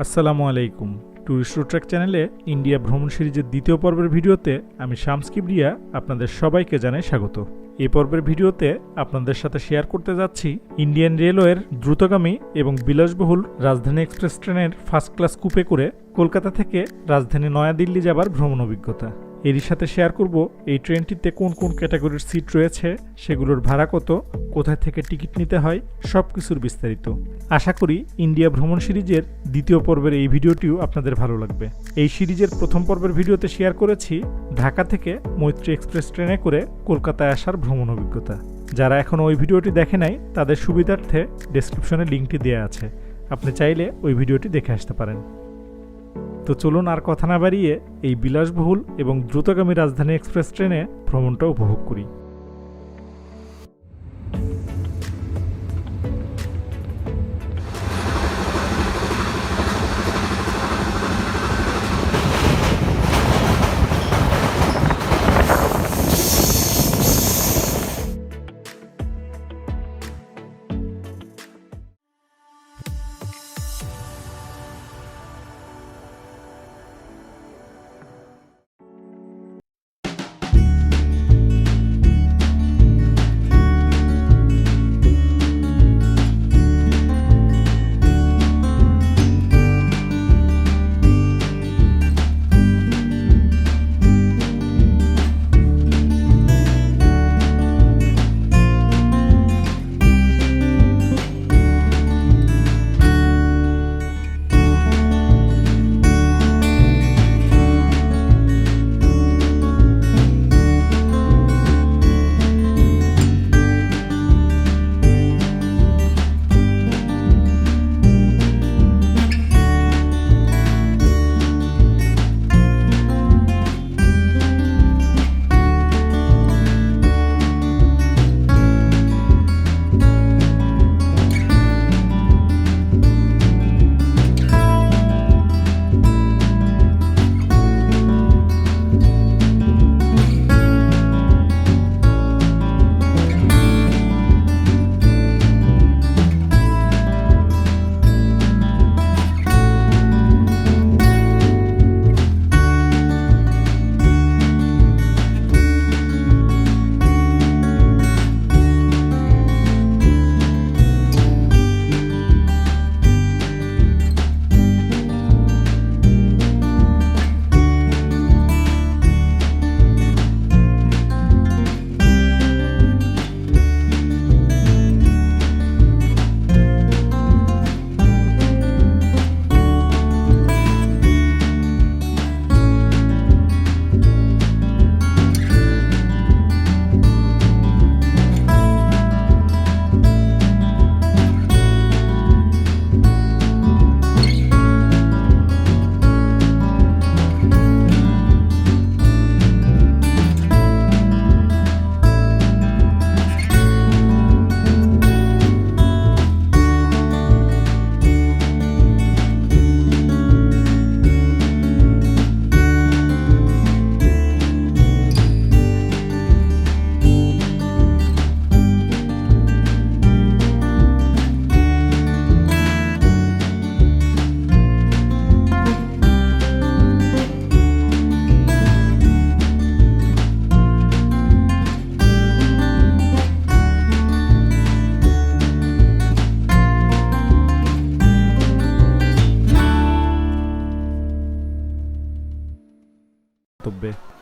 আসসালামু আলাইকুম। Tourist root track চ্যানেলে ইন্ডিয়া ভ্রমণ সিরিজের দ্বিতীয় পর্বের ভিডিওতে আমি শামস কিবরিয়া আপনাদের সবাইকে জানাই স্বাগত। এই পর্বের ভিডিওতে আপনাদের সাথে শেয়ার করতে যাচ্ছি ইন্ডিয়ান রেলওয়ের দ্রুতগামী এবং বিলাসবহুল রাজধানী এক্সপ্রেস ট্রেনের ফার্স্ট ক্লাস কুপে করে কলকাতা থেকে রাজধানী নয়াদিল্লি যাবার ভ্রমণ অভিজ্ঞতা। এরই সাথে শেয়ার করব এই ট্রেনটিতে কোন কোন ক্যাটাগরির সিট রয়েছে, সেগুলোর ভাড়া কত, কোথায় থেকে টিকিট নিতে হয়, সব কিছুর বিস্তারিত। আশা করি ইন্ডিয়া ভ্রমণ সিরিজের দ্বিতীয় পর্বের এই ভিডিওটিও আপনাদের ভালো লাগবে। এই সিরিজের প্রথম পর্বের ভিডিওতে শেয়ার করেছি ঢাকা থেকে মৈত্রী এক্সপ্রেস ট্রেনে করে কলকাতায় আসার ভ্রমণ অভিজ্ঞতা। যারা এখনও ওই ভিডিওটি দেখে নাই তাদের সুবিধার্থে ডেসক্রিপশনে লিঙ্কটি দেওয়া আছে, আপনি চাইলে ওই ভিডিওটি দেখে আসতে পারেন। তো চলুন আর কথা না বাড়িয়ে এই বিলাসবহুল এবং দ্রুতগামী রাজধানী এক্সপ্রেস ট্রেনে ভ্রমণটা উপভোগ করি।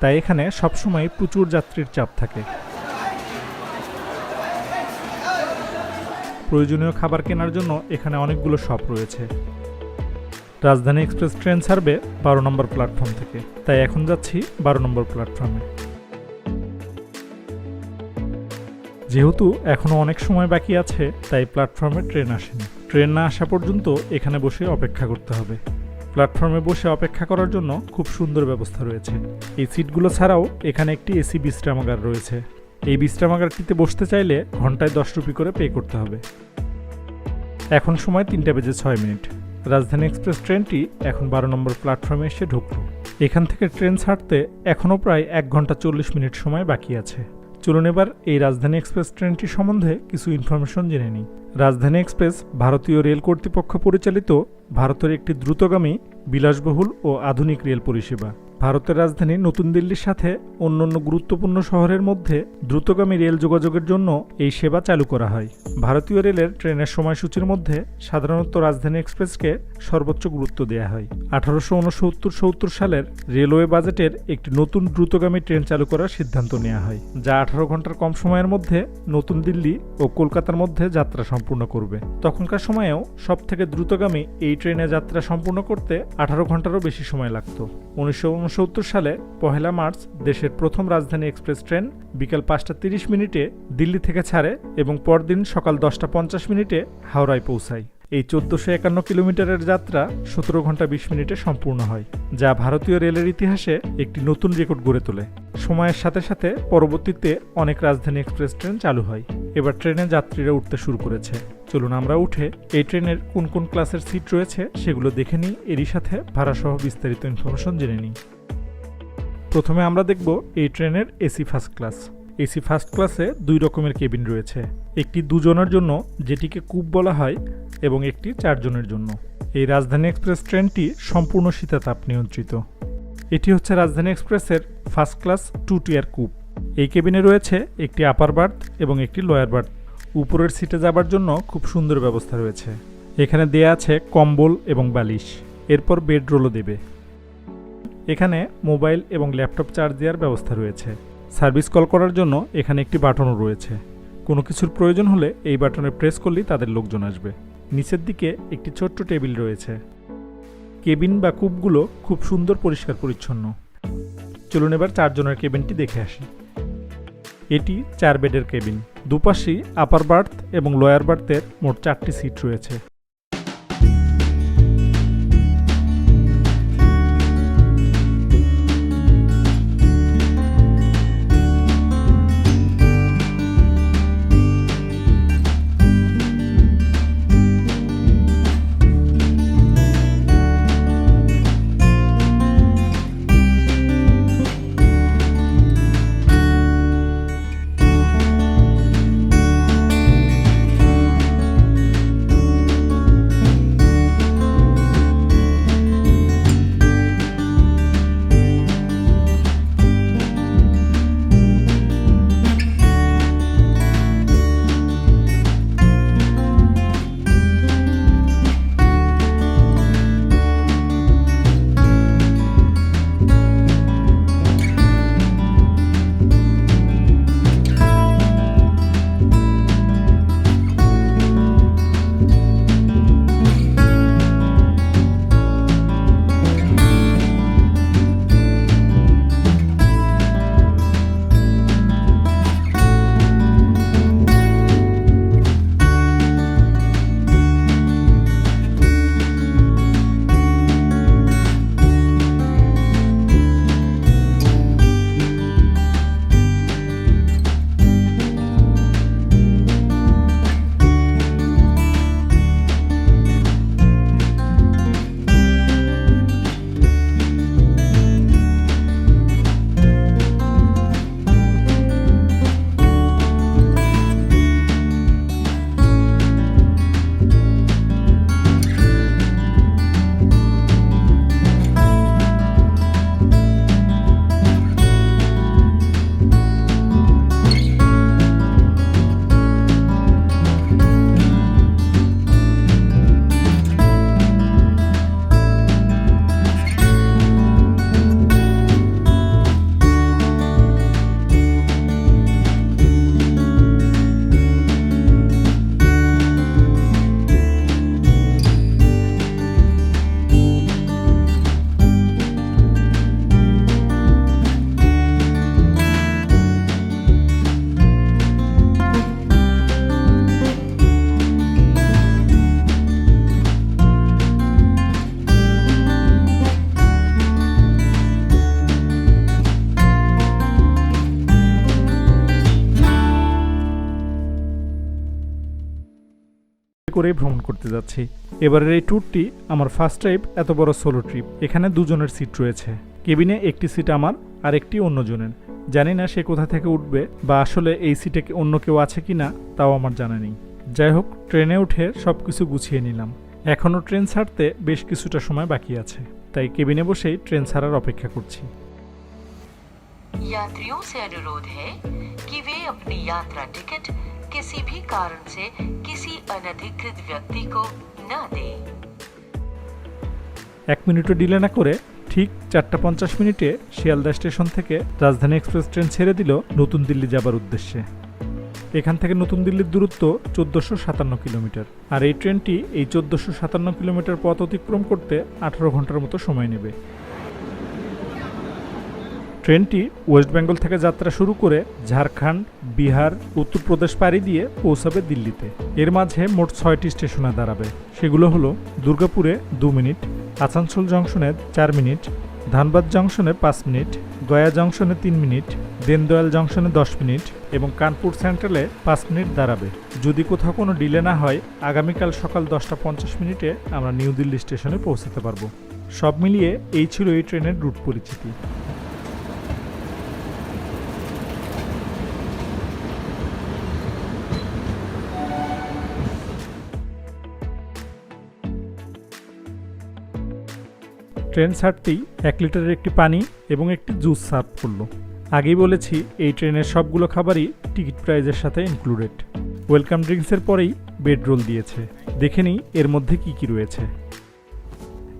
তাই এখানে সবসময় প্রচুর যাত্রীর চাপ থাকে। প্রয়োজনীয় খাবার কেনার জন্য এখানে অনেকগুলো শপ রয়েছে। রাজধানী এক্সপ্রেস ট্রেন ছাড়বে 12 নম্বর প্ল্যাটফর্ম থেকে, তাই এখন যাচ্ছি 12 নম্বর প্ল্যাটফর্মে। যেহেতু এখনও অনেক সময় বাকি আছে, তাই প্ল্যাটফর্মে ট্রেন আসেনি। ট্রেন না আসা পর্যন্ত এখানে বসে অপেক্ষা করতে হবে। প্ল্যাটফর্মে বসে অপেক্ষা করার জন্য খুব সুন্দর ব্যবস্থা রয়েছে। এই সিটগুলো ছাড়াও এখানে একটি এসি বিশ্রামাগার রয়েছে। এই বিশ্রামাগারটিতে বসতে চাইলে ঘন্টায় 10 রুপি করে পে করতে হবে। এখন সময় 3টা বেজে 6 মিনিট। রাজধানী এক্সপ্রেস ট্রেনটি এখন 12 নম্বর প্ল্যাটফর্মে এসে ঢুকল। এখান থেকে ট্রেন ছাড়তে এখনও প্রায় 1 ঘন্টা 40 মিনিট সময় বাকি আছে। চলুন এবার এই রাজধানী এক্সপ্রেস ট্রেনটি সম্বন্ধে কিছু ইনফরমেশন জেনে নিই। রাজধানী এক্সপ্রেস ভারতীয় রেল কর্তৃপক্ষ পরিচালিত ভারতের একটি দ্রুতগামী, বিলাসবহুল ও আধুনিক রেল পরিষেবা। ভারতের রাজধানী নতুন দিল্লির সাথে অন্যান্য গুরুত্বপূর্ণ শহরের মধ্যে দ্রুতগামী রেল যোগাযোগের জন্য এই সেবা চালু করা হয়। ভারতীয় রেলের ট্রেনের সময়সূচির মধ্যে সাধারণত রাজধানী এক্সপ্রেসকে সর্বোচ্চ গুরুত্ব দেওয়া হয়। 1869-70 সালের রেলওয়ে বাজেটের একটি নতুন দ্রুতগামী ট্রেন চালু করার সিদ্ধান্ত নেওয়া হয়, যা 18 ঘন্টার কম সময়ের মধ্যে নতুন দিল্লি ও কলকাতার মধ্যে যাত্রা সম্পূর্ণ করবে। তখনকার সময়েও সবথেকে দ্রুতগামী এই ট্রেনে যাত্রা সম্পূর্ণ করতে 18 ঘন্টারও বেশি সময় লাগত। 1969 সালে 1 মার্চ দেশের প্রথম রাজধানী এক্সপ্রেস ট্রেন বিকাল 5:30 দিল্লি থেকে ছাড়ে এবং পরদিন সকাল 10:50 হাওড়ায় পৌঁছায়। এই 1451 কিলোমিটারের যাত্রা 17 ঘন্টা 20 মিনিটে সম্পূর্ণ হয়, যা ভারতীয় রেলের ইতিহাসে একটি নতুন রেকর্ড গড়ে তোলে। সময়ের সাথে সাথে পরবর্তীতে অনেক রাজধানী এক্সপ্রেস ট্রেন চালু হয়। এবার ট্রেনে যাত্রীরা উঠতে শুরু করেছে। চলুন আমরা উঠে এই ট্রেনের কোন কোন ক্লাসের সিট রয়েছে সেগুলো দেখে নিই, এরই সাথে ভাড়াসহ বিস্তারিত ইনফরমেশন জেনে নিই। প্রথমে আমরা দেখব এই ট্রেনের AC first class. AC first ক্লাসে 2 রকমের কেবিন রয়েছে, একটি 2 জনের জন্য যেটিকে কুপ বলা হয় এবং একটি 4 জনের জন্য। এই রাজধানী এক্সপ্রেস ট্রেনটি সম্পূর্ণ শীতাতাপ নিয়ন্ত্রিত। এটি হচ্ছে রাজধানী এক্সপ্রেসের ফার্স্ট ক্লাস 2 টিয়ার কুপ। এই কেবিনে রয়েছে একটি আপার বার্থ এবং একটি লোয়ার বার্থ। উপরের সিটে যাবার জন্য খুব সুন্দর ব্যবস্থা রয়েছে। এখানে দেয়া আছে কম্বল এবং বালিশ, এরপর বেডরোলও দেবে। এখানে মোবাইল এবং ল্যাপটপ চার্জ দেওয়ার ব্যবস্থা রয়েছে। সার্ভিস কল করার জন্য এখানে একটি বাটনও রয়েছে। কোনো কিছুর প্রয়োজন হলে এই বাটনে প্রেস করলেই তাদের লোকজন আসবে। নিচের দিকে একটি ছোট্ট টেবিল রয়েছে। কেবিন বা কূপগুলো খুব সুন্দর পরিষ্কার পরিচ্ছন্ন। চলুন এবার 4 জনের কেবিনটি দেখে আসি। এটি 4 বেডের কেবিন। দুপাশেই আপার বার্থ এবং লোয়ার বার্থের মোট 4টি সিট রয়েছে। করে ভ্রমণ করতে যাচ্ছি। এবারের এই ট্যুরটি আমার ফার্স্ট ট্রিপ, এত বড় সোলো ট্রিপ। এখানে 2 জনের সিট রয়েছে। কেবিনে একটি সিট আমার আর একটি অন্যজনের। জানি না সে কোথা থেকে উঠবে বা আসলে এই সিটে অন্য কেউ আছে কি না তাও আমার জানা নেই। যাই হোক, ট্রেনে উঠে সব কিছু গুছিয়ে নিলাম। এখনও ট্রেন ছাড়তে বেশ কিছুটা সময় বাকি আছে, তাই কেবিনে বসেই ট্রেন ছাড়ার অপেক্ষা করছি। यात्रियों से अनुरोध है कि वे अपनी यात्रा टिकट किसी भी कारण से किसी अनधिकृत व्यक्ति को न दें। 1 মিনিটও ডিলে না করে ঠিক 4:50 শিয়ালদা স্টেশন থেকে রাজধানী এক্সপ্রেস ট্রেন ছেড়ে দিল নতুন দিল্লি যাবার উদ্দেশ্যে। এখান থেকে নতুন দিল্লির দূরত্ব 1457 কিলোমিটার, আর এই ট্রেনটি এই 1457 কিলোমিটার পথ অতিক্রম করতে 18 ঘন্টার মতো সময় নেবে। ট্রেনটি ওয়েস্ট বেঙ্গল থেকে যাত্রা শুরু করে ঝাড়খণ্ড, বিহার, উত্তরপ্রদেশ পাড়ি দিয়ে পৌঁছাবে দিল্লিতে। এর মাঝে মোট 6টি স্টেশনে দাঁড়াবে। সেগুলো হলো দুর্গাপুরে 2 মিনিট, আসানসোল জংশনে 4 মিনিট, ধানবাদ জংশনে 5 মিনিট, গয়া জংশনে 3 মিনিট, দীনদয়াল জংশনে 10 মিনিট এবং কানপুর সেন্ট্রালে 5 মিনিট দাঁড়াবে। যদি কোথাও কোনো ডিলে না হয়, আগামীকাল সকাল 10:50 আমরা নিউ দিল্লি স্টেশনে পৌঁছাতে পারবো। সব মিলিয়ে এই ছিল এই ট্রেনের রুট পরিচিতি। ট্রেন ছাড়তেই 1 লিটারের একটি পানি এবং একটি জুস সার্ভ করলো। আগেই বলেছি এই ট্রেনের সবগুলো খাবারই টিকিট প্রাইজের সাথে ইনক্লুডেড। ওয়েলকাম ড্রিঙ্কসের পরেই বেড রোল দিয়েছে। দেখে নিই এর মধ্যে কি কি রয়েছে।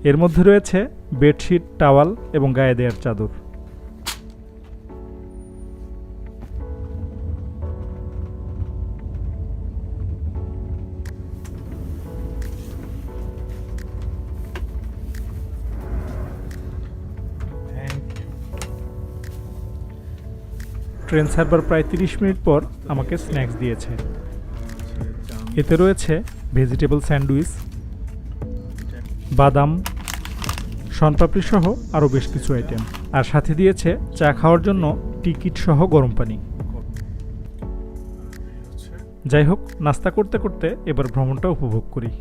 এর মধ্যে রয়েছে বেডশিট, টাওয়াল এবং গায়ে দেওয়ার চাদর। ট্রেন ছাড়বার প্রায় 30 মিনিট পর আমাকে স্ন্যাক্স দিয়েছে। এতে রয়েছে ভেজিটেবল স্যান্ডউইচ, বাদাম, শনপাপড়ি সহ আরও বেশ কিছু আইটেম, আর সাথে দিয়েছে চা খাওয়ার জন্য টিকিট সহ গরম পানি। যাই হোক, নাস্তা করতে করতে এবার ভ্রমণটা উপভোগ করি।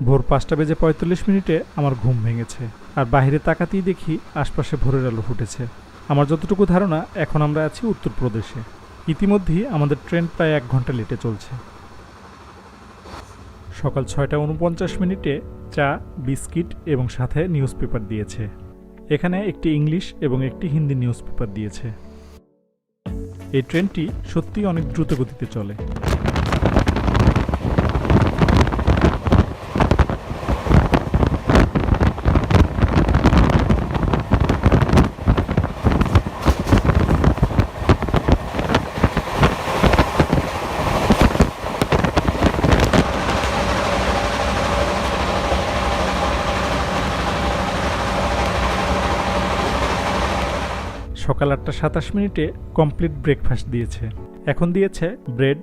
ভোর 5:45 আমার ঘুম ভেঙেছে, আর বাইরে তাকাতেই দেখি আশপাশে ভোরের আলো ফুটেছে। আমার যতটুকু ধারণা, এখন আমরা আছি উত্তরপ্রদেশে। ইতিমধ্যেই আমাদের ট্রেন প্রায় 1 ঘন্টা লেটে চলছে। সকাল 6:49 চা, বিস্কিট এবং সাথে নিউজ পেপার দিয়েছে। এখানে একটি ইংলিশ এবং একটি হিন্দি নিউজ পেপার দিয়েছে। এই ট্রেনটি সত্যিই অনেক দ্রুত গতিতে চলে। সকাল 8:27 কমপ্লিট ব্রেকফাস্ট দিয়েছে। এখন দিয়েছে ব্রেড,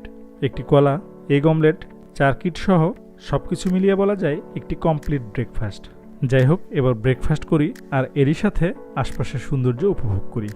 একটি কলা, এগ অমলেট, 4 কিট সহ সবকিছু মিলিয়ে বলা যায় একটি কমপ্লিট ব্রেকফাস্ট। যাই হোক, এবার ব্রেকফাস্ট করি আর এরই সাথে আশপাশের সৌন্দর্য উপভোগ করি।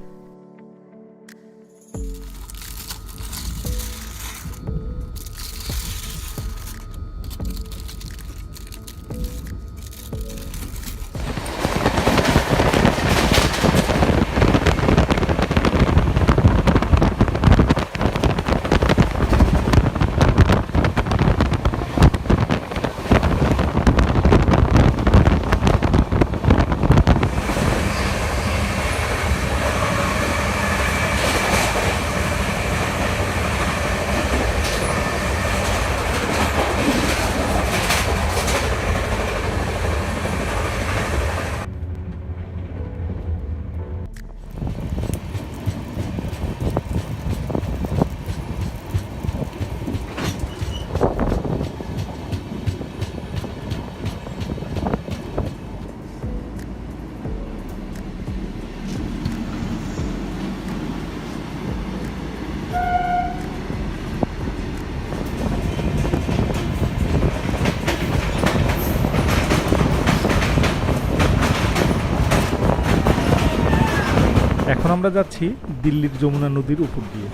আমরা যাচ্ছি দিল্লির যমুনা নদীর উপর দিয়ে।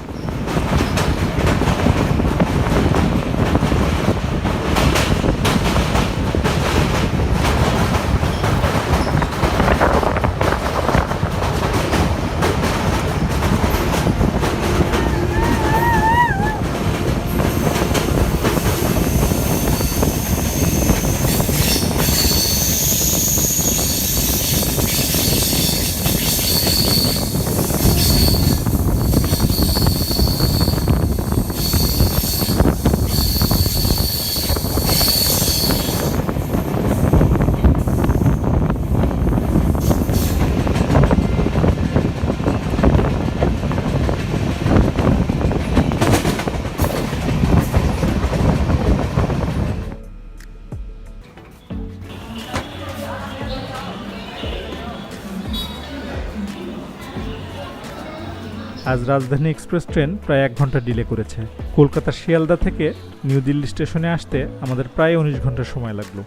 আজ রাজধানী এক্সপ্রেস ট্রেন প্রায় 1 ঘন্টা ডিলে করেছে। কলকাতার শিয়ালদা থেকে নিউ দিল্লি স্টেশনে আসতে আমাদের প্রায় 19 ঘন্টা সময় লাগলো।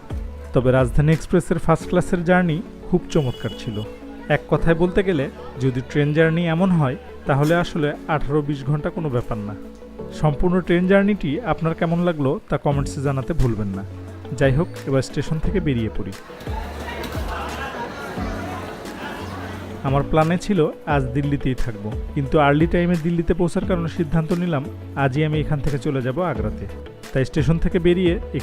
তবে রাজধানী এক্সপ্রেসের ফার্স্ট ক্লাসের জার্নি খুব চমৎকার ছিল। এক কথায় বলতে গেলে যদি ট্রেন জার্নি এমন হয় তাহলে আসলে 18-20 ঘন্টা কোনো ব্যাপার না। সম্পূর্ণ ট্রেন জার্নিটি আপনার কেমন লাগলো তা কমেন্টসে জানাতে ভুলবেন না। যাই হোক, এবার স্টেশন থেকে বেরিয়ে পড়ি। আমার প্ল্যানে ছিল আজ দিল্লিতেই থাকবো, কিন্তু আর্লি টাইমে দিল্লিতে পৌঁছার কারণে সিদ্ধান্ত নিলাম আজই আমি এখান থেকে চলে যাব আগ্রাতে। তাই স্টেশন থেকে বেরিয়ে একটু